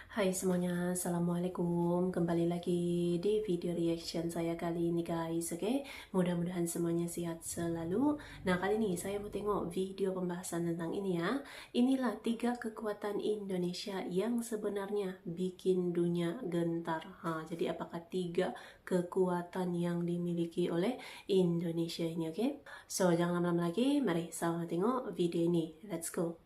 Hai semuanya, Assalamualaikum. Kembali lagi di video reaction saya kali ini guys, oke? Mudah-mudahan semuanya sehat selalu. Nah, kali ini saya mau tengok video pembahasan tentang ini ya. Inilah 3 kekuatan Indonesia yang sebenarnya bikin dunia gentar. Jadi apakah 3 kekuatan yang dimiliki oleh Indonesia ini, oke? So, jangan lama-lama lagi, mari sama tengok video ini. Let's go.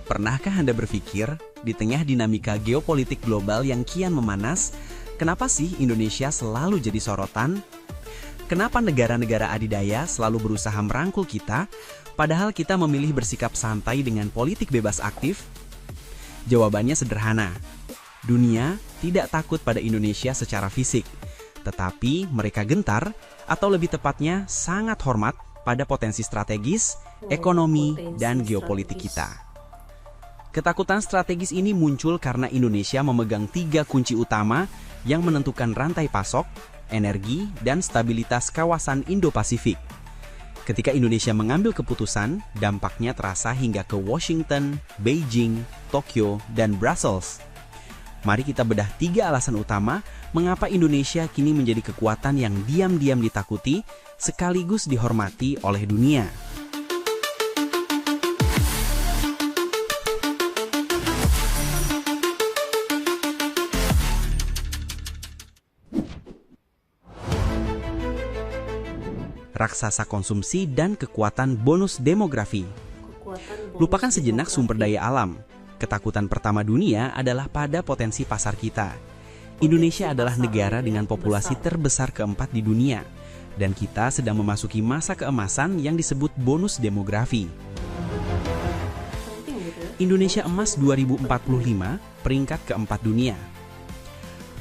Pernahkah Anda berpikir, di tengah dinamika geopolitik global yang kian memanas, kenapa sih Indonesia selalu jadi sorotan? Kenapa negara-negara adidaya selalu berusaha merangkul kita, padahal kita memilih bersikap santai dengan politik bebas aktif? Jawabannya sederhana. Dunia tidak takut pada Indonesia secara fisik, tetapi mereka gentar, atau lebih tepatnya sangat hormat pada potensi strategis, ekonomi, dan geopolitik kita. Ketakutan strategis ini muncul karena Indonesia memegang 3 kunci utama yang menentukan rantai pasok, energi, dan stabilitas kawasan Indo-Pasifik. Ketika Indonesia mengambil keputusan, dampaknya terasa hingga ke Washington, Beijing, Tokyo, dan Brussels. Mari kita bedah 3 alasan utama mengapa Indonesia kini menjadi kekuatan yang diam-diam ditakuti sekaligus dihormati oleh dunia. Raksasa konsumsi dan kekuatan bonus demografi. Lupakan sejenak sumber daya alam. Ketakutan pertama dunia adalah pada potensi pasar kita. Indonesia adalah negara dengan populasi terbesar keempat di dunia, dan kita sedang memasuki masa keemasan yang disebut bonus demografi. Indonesia Emas 2045 peringkat keempat dunia.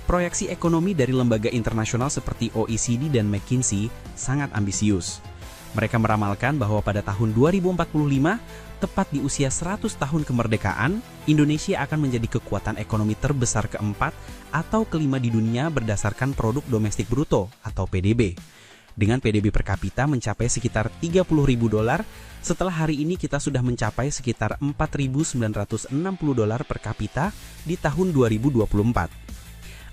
Proyeksi ekonomi dari lembaga internasional seperti OECD dan McKinsey sangat ambisius. Mereka meramalkan bahwa pada tahun 2045, tepat di usia 100 tahun kemerdekaan, Indonesia akan menjadi kekuatan ekonomi terbesar keempat atau kelima di dunia berdasarkan produk domestik bruto atau PDB. Dengan PDB per kapita mencapai sekitar $30.000, setelah hari ini kita sudah mencapai sekitar $4.960 per kapita di tahun 2024.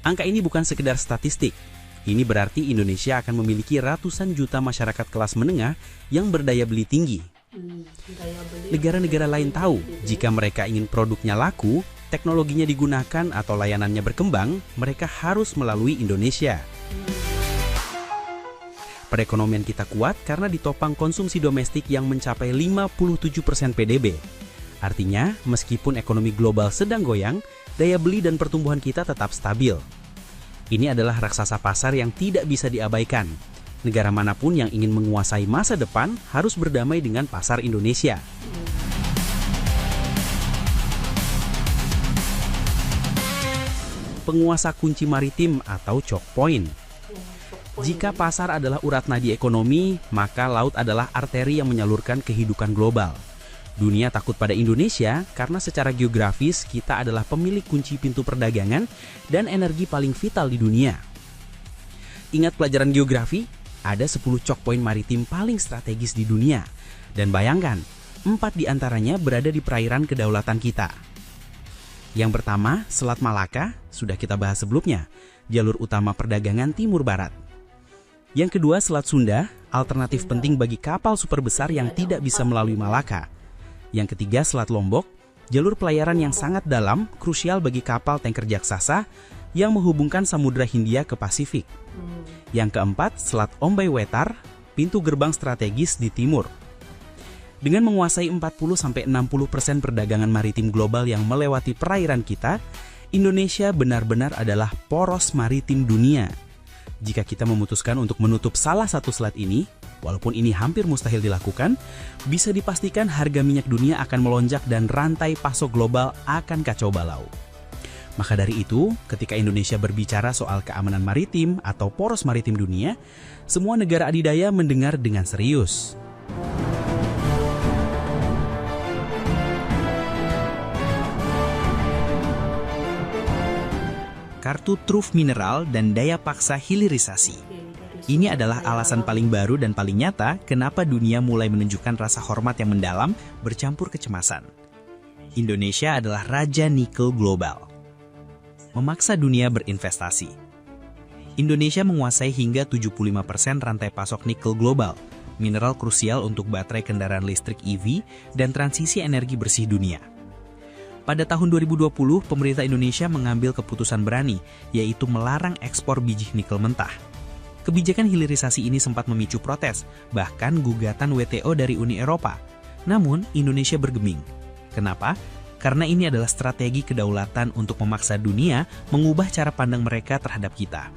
Angka ini bukan sekedar statistik. Ini berarti Indonesia akan memiliki ratusan juta masyarakat kelas menengah yang berdaya beli tinggi. Negara-negara lain tahu, jika mereka ingin produknya laku, teknologinya digunakan atau layanannya berkembang, mereka harus melalui Indonesia. Perekonomian kita kuat karena ditopang konsumsi domestik yang mencapai 57% PDB. Artinya, meskipun ekonomi global sedang goyang, daya beli dan pertumbuhan kita tetap stabil. Ini adalah raksasa pasar yang tidak bisa diabaikan. Negara manapun yang ingin menguasai masa depan harus berdamai dengan pasar Indonesia. Penguasa kunci maritim atau choke point. Jika pasar adalah urat nadi ekonomi, maka laut adalah arteri yang menyalurkan kehidupan global. Dunia takut pada Indonesia karena secara geografis kita adalah pemilik kunci pintu perdagangan dan energi paling vital di dunia. Ingat pelajaran geografi? Ada 10 choke point maritim paling strategis di dunia. Dan bayangkan, 4 di antaranya berada di perairan kedaulatan kita. Yang pertama, Selat Malaka, sudah kita bahas sebelumnya, jalur utama perdagangan Timur Barat. Yang kedua, Selat Sunda, alternatif penting bagi kapal super besar yang tidak bisa melalui Malaka. Yang ketiga, Selat Lombok, jalur pelayaran yang sangat dalam, krusial bagi kapal tanker jaksasa yang menghubungkan Samudra Hindia ke Pasifik. Yang keempat, Selat Ombay Wetar, pintu gerbang strategis di timur. Dengan menguasai 40-60% perdagangan maritim global yang melewati perairan kita, Indonesia benar-benar adalah poros maritim dunia. Jika kita memutuskan untuk menutup salah satu selat ini, walaupun ini hampir mustahil dilakukan, bisa dipastikan harga minyak dunia akan melonjak dan rantai pasok global akan kacau balau. Maka dari itu, ketika Indonesia berbicara soal keamanan maritim atau poros maritim dunia, semua negara adidaya mendengar dengan serius. Kartu truf mineral dan daya paksa hilirisasi. Ini adalah alasan paling baru dan paling nyata kenapa dunia mulai menunjukkan rasa hormat yang mendalam bercampur kecemasan. Indonesia adalah raja nikel global. Memaksa dunia berinvestasi. Indonesia menguasai hingga 75% rantai pasok nikel global, mineral krusial untuk baterai kendaraan listrik EV dan transisi energi bersih dunia. Pada tahun 2020, pemerintah Indonesia mengambil keputusan berani, yaitu melarang ekspor biji nikel mentah. Kebijakan hilirisasi ini sempat memicu protes, bahkan gugatan WTO dari Uni Eropa. Namun, Indonesia bergeming. Kenapa? Karena ini adalah strategi kedaulatan untuk memaksa dunia mengubah cara pandang mereka terhadap kita.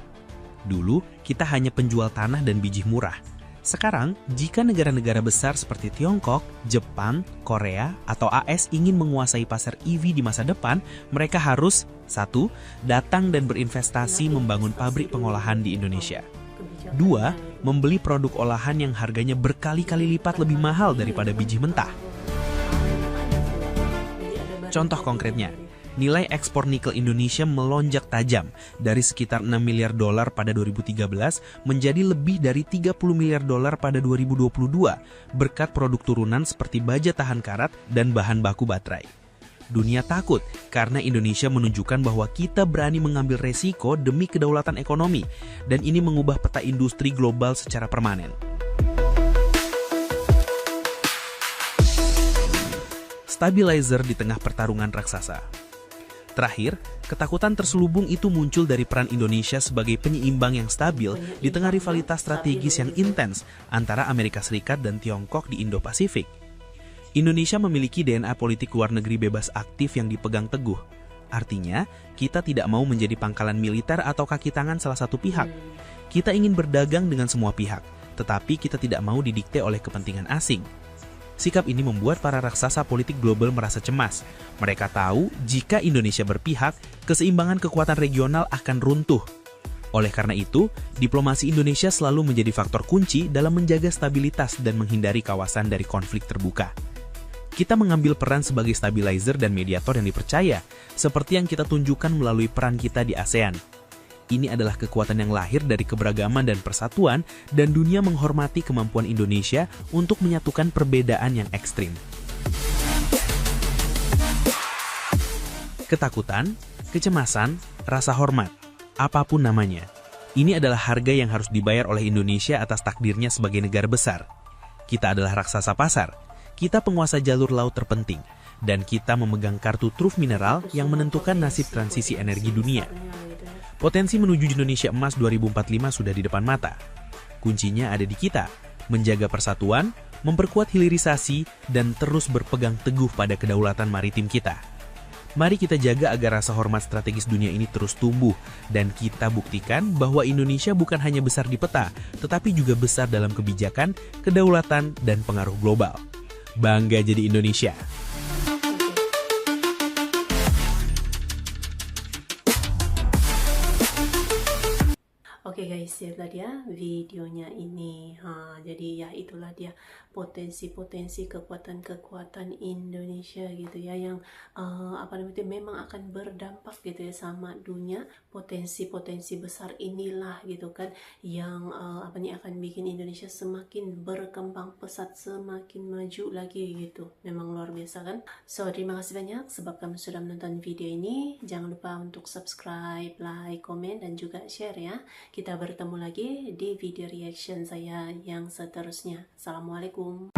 Dulu, kita hanya penjual tanah dan biji murah. Sekarang, jika negara-negara besar seperti Tiongkok, Jepang, Korea, atau AS ingin menguasai pasar EV di masa depan, mereka harus 1. Datang dan berinvestasi membangun pabrik pengolahan di Indonesia. 2. Membeli produk olahan yang harganya berkali-kali lipat lebih mahal daripada biji mentah. Contoh konkretnya, nilai ekspor nikel Indonesia melonjak tajam dari sekitar 6 miliar dolar pada 2013 menjadi lebih dari 30 miliar dolar pada 2022 berkat produk turunan seperti baja tahan karat dan bahan baku baterai. Dunia takut karena Indonesia menunjukkan bahwa kita berani mengambil resiko demi kedaulatan ekonomi, dan ini mengubah peta industri global secara permanen. Stabilizer di tengah pertarungan raksasa. Terakhir, ketakutan terselubung itu muncul dari peran Indonesia sebagai penyeimbang yang stabil di tengah rivalitas strategis yang intens antara Amerika Serikat dan Tiongkok di Indo-Pasifik. Indonesia memiliki DNA politik luar negeri bebas aktif yang dipegang teguh. Artinya, kita tidak mau menjadi pangkalan militer atau kaki tangan salah satu pihak. Kita ingin berdagang dengan semua pihak, tetapi kita tidak mau didikte oleh kepentingan asing. Sikap ini membuat para raksasa politik global merasa cemas. Mereka tahu jika Indonesia berpihak, keseimbangan kekuatan regional akan runtuh. Oleh karena itu, diplomasi Indonesia selalu menjadi faktor kunci dalam menjaga stabilitas dan menghindari kawasan dari konflik terbuka. Kita mengambil peran sebagai stabilizer dan mediator yang dipercaya, seperti yang kita tunjukkan melalui peran kita di ASEAN. Ini adalah kekuatan yang lahir dari keberagaman dan persatuan, dan dunia menghormati kemampuan Indonesia untuk menyatukan perbedaan yang ekstrim. Ketakutan, kecemasan, rasa hormat, apapun namanya. Ini adalah harga yang harus dibayar oleh Indonesia atas takdirnya sebagai negara besar. Kita adalah raksasa pasar. Kita penguasa jalur laut terpenting, dan kita memegang kartu truf mineral yang menentukan nasib transisi energi dunia. Potensi menuju Indonesia Emas 2045 sudah di depan mata. Kuncinya ada di kita, menjaga persatuan, memperkuat hilirisasi, dan terus berpegang teguh pada kedaulatan maritim kita. Mari kita jaga agar rasa hormat strategis dunia ini terus tumbuh, dan kita buktikan bahwa Indonesia bukan hanya besar di peta, tetapi juga besar dalam kebijakan, kedaulatan, dan pengaruh global. Bangga jadi Indonesia. Oke guys, ya tadi ya videonya ini. Jadi ya itulah dia potensi-potensi kekuatan-kekuatan Indonesia gitu ya, yang memang akan berdampak gitu ya sama dunia. Potensi-potensi besar inilah gitu kan yang akan bikin Indonesia semakin berkembang pesat, semakin maju lagi gitu. Memang luar biasa kan. So terima kasih banyak sebab kamu sudah menonton video ini. Jangan lupa untuk subscribe, like, komen, dan juga share ya. Kita bertemu lagi di video reaction saya yang seterusnya. Assalamualaikum.